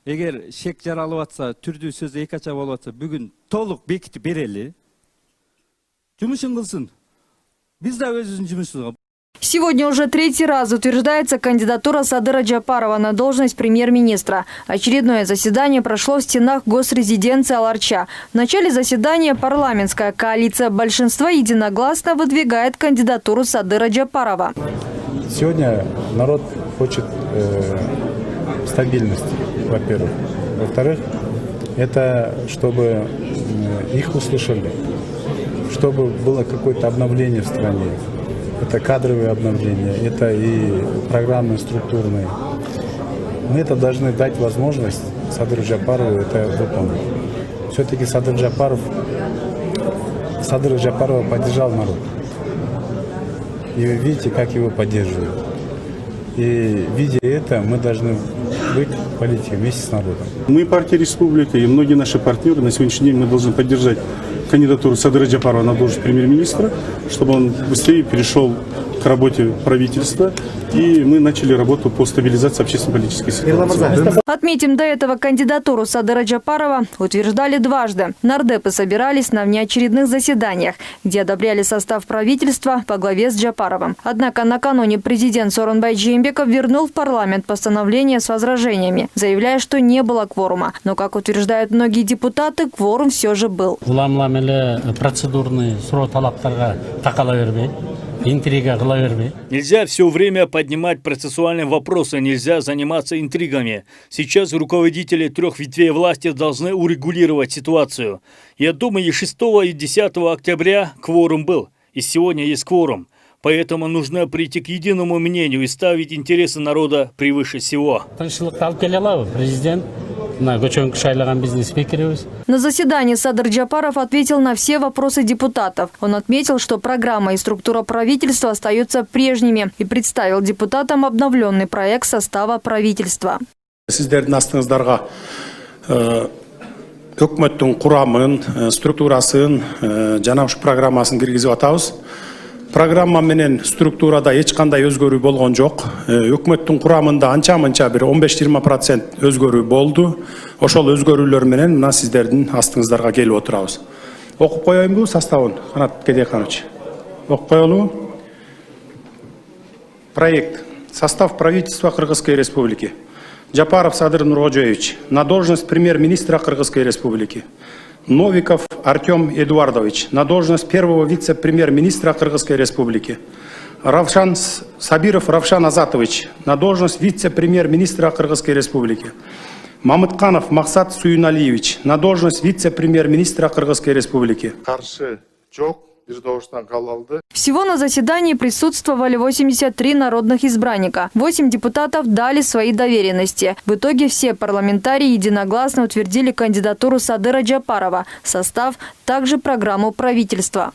эгер шек жаралып атса, түрдүү сөз эки ача болуп атса, бүгүн толук бекитип берели. Жумушун кылсын. Биз да өзүбүздүн жумушубузга. Сегодня уже третий раз утверждается кандидатура Садыра Джапарова на должность премьер-министра. Очередное заседание прошло в стенах госрезиденции Аларча. В начале заседания парламентская коалиция большинства единогласно выдвигает кандидатуру Садыра Джапарова. Сегодня народ хочет стабильности, во-первых. Во-вторых, это чтобы их услышали, чтобы было какое-то обновление в стране. Это кадровые обновления, это и программные, структурные. Мы это должны дать возможность Садыру Джапарову это выполнить. Все-таки Садыр Джапарова поддержал народ. И вы видите, как его поддерживают. И видя это, мы должны быть политикой вместе с народом. Мы, партия «Республика» и многие наши партнеры на сегодняшний день мы должны поддержать кандидатуру Садыра Джапарова на должность премьер-министра, чтобы он быстрее перешел к работе правительства, и мы начали работу по стабилизации общественно-политической ситуации. Отметим, до этого кандидатуру Садыра Джапарова утверждали дважды. Нардепы собирались на внеочередных заседаниях, где одобряли состав правительства по главе с Джапаровым. Однако накануне президент Сооронбай Жээнбеков вернул в парламент постановление с возражениями, заявляя, что не было кворума. Но, как утверждают многие депутаты, кворум все же был. Процедурные Нельзя все время поднимать процессуальные вопросы, нельзя заниматься интригами. Сейчас руководители трех ветвей власти должны урегулировать ситуацию. Я думаю, и 6 и 10 октября кворум был, и сегодня есть кворум. Поэтому нужно прийти к единому мнению и ставить интересы народа превыше всего. На заседании Садыр Джапаров ответил на все вопросы депутатов. Он отметил, что программа и структура правительства остаются прежними и представил депутатам обновленный проект состава правительства. Өкмөттүн курамын, структурасын, жана ушу программасын киргизип атабыз. Программа менен структурада эч кандай өзгөрүү болгон жок. Өкмөттүн курамында анча-мынча бир 15-20% өзгөрүү болду. Ошол өзгөрүүлөр менен мына сиздердин астыңыздарга келип отурабыз. Окуп коеюнбу составын, Канат Кедеканович? Окуп коелубу? Проект. Состав правительства Кыргызской Республики. Джапаров Садыр Нуркожоевич на должность премьер-министра Кыргызской Республики. Новиков Артем Эдуардович на должность первого вице-премьер-министра Кыргызской Республики. Сабиров Равшан Азатович на должность вице-премьер-министра Кыргызской Республики. Мамытканов Максат Суюналиевич на должность вице-премьер-министра Кыргызской Республики. Всего на заседании присутствовали 83 народных избранника. 8 депутатов дали свои доверенности. В итоге все парламентарии единогласно утвердили кандидатуру Садыра Джапарова, состав, также программу правительства.